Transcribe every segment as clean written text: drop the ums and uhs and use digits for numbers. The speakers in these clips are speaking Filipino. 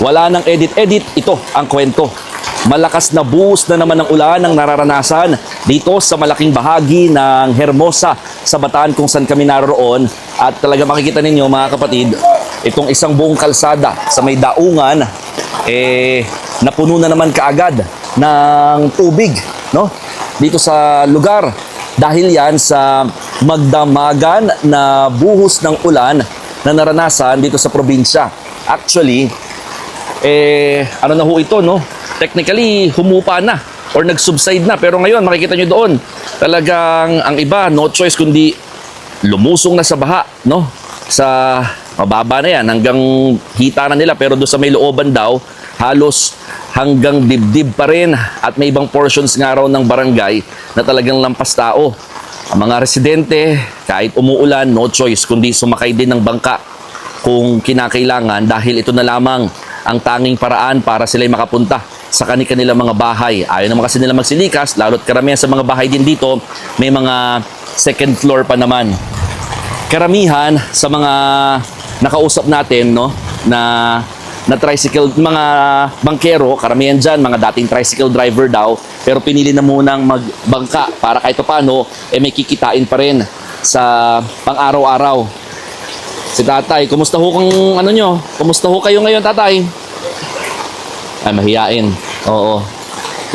Wala nang edit-edit, ito ang kwento. Malakas na buhos na naman ng ulan ang nararanasan dito sa malaking bahagi ng Hermosa sa Bataan kung saan kami naroon. At talaga makikita ninyo mga kapatid, itong isang buong kalsada sa may daungan, napuno na naman kaagad ng tubig, no? Dito sa lugar. Dahil yan sa magdamagan na buhos ng ulan na naranasan dito sa probinsya. Actually, ano na ho ito, no? Technically, humupa na or nag-subside na. Pero ngayon, makikita nyo doon, talagang ang iba, no choice kundi lumusong na sa baha, no? Sa mababa na yan, hanggang hita na nila. Pero doon sa may looban daw, halos hanggang dibdib pa rin. At may ibang portions nga raw ng barangay na talagang lampas tao. Ang mga residente, kahit umuulan, no choice kundi sumakay din ng bangka kung kinakailangan dahil ito na lamang ang tanging paraan para sila'y makapunta sa kanilang mga bahay. Ayaw naman kasi nila magsilikas, lalo't karamihan sa mga bahay din dito, may mga second floor pa naman. Karamihan sa mga nakausap natin, no, na tricycle, mga bangkero, karamihan dyan, mga dating tricycle driver daw, pero pinili na munang magbangka para kahit paano, may kikitain pa rin sa pang-araw-araw. Si tatay, kumusta ho kung ano nyo? Kumusta ho kayo ngayon, tatay? Ay, mahiyain. Oo.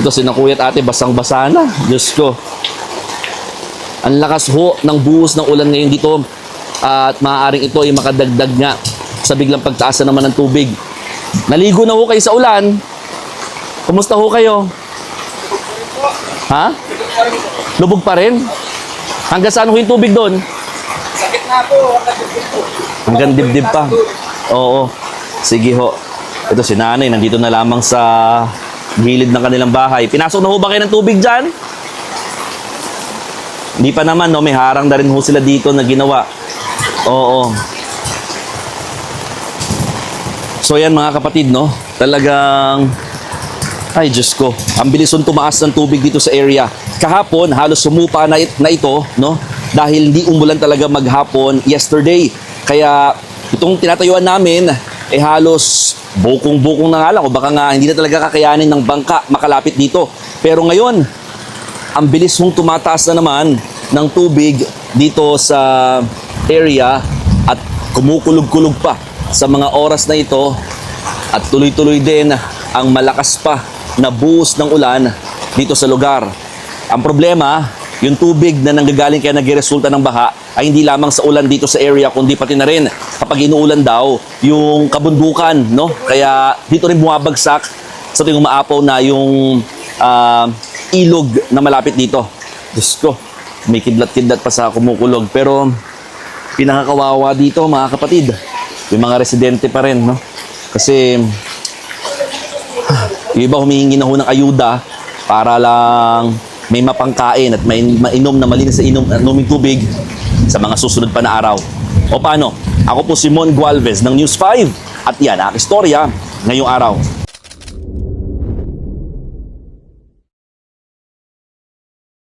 Ito, sinakuya at ate, basang-basa na. Diyos ko. Ang lakas ho ng buhos ng ulan ngayon dito. At maaaring ito ay makadagdag nga sa biglang pagtaas na naman ng tubig. Naligo na ho kayo sa ulan. Kumusta ho kayo? Ha? Lubog pa rin? Hanggang saan ho yung tubig doon? Sakit na po. Hanggang dibdib pa. Oo. Sige ho. Ito si nanay, nandito na lamang sa gilid ng kanilang bahay. Pinasok na ho ba kayo ng tubig dyan? Hindi pa naman, no? May harang na rin ho sila dito na ginawa. Oo. So yan mga kapatid, no? Talagang, ay Diyos ko, ang bilis tumaas ng tubig dito sa area. Kahapon, halos sumupa na ito, no? Dahil hindi umulan talaga maghapon yesterday. Kaya itong tinatayuan namin, halos bukong-bukong na nga lang. O baka nga hindi na talaga kakayanin ng bangka makalapit dito. Pero ngayon, ang bilis hong tumataas na naman ng tubig dito sa area at kumukulog-kulog pa sa mga oras na ito. At tuloy-tuloy din ang malakas pa na buhos ng ulan dito sa lugar. Ang problema, yung tubig na nanggagaling kaya nagresulta ng baha ay hindi lamang sa ulan dito sa area kundi pati na rin kapag inuulan daw yung kabundukan, no? Kaya dito rin bumabagsak sa tuwing umaapaw na yung ilog na malapit dito. Diyos ko, may kidlat-kidlat pa sa kumukulog. Pero pinakakawawa dito mga kapatid, yung mga residente pa rin, no? Kasi yung iba humihingi na ho ng ayuda para lang may mapangkain at may mainom na malinis sa inuming tubig sa mga susunod pa na araw. O paano? Ako po si Mon Gualvez ng News 5 at yan ang istorya ngayong araw.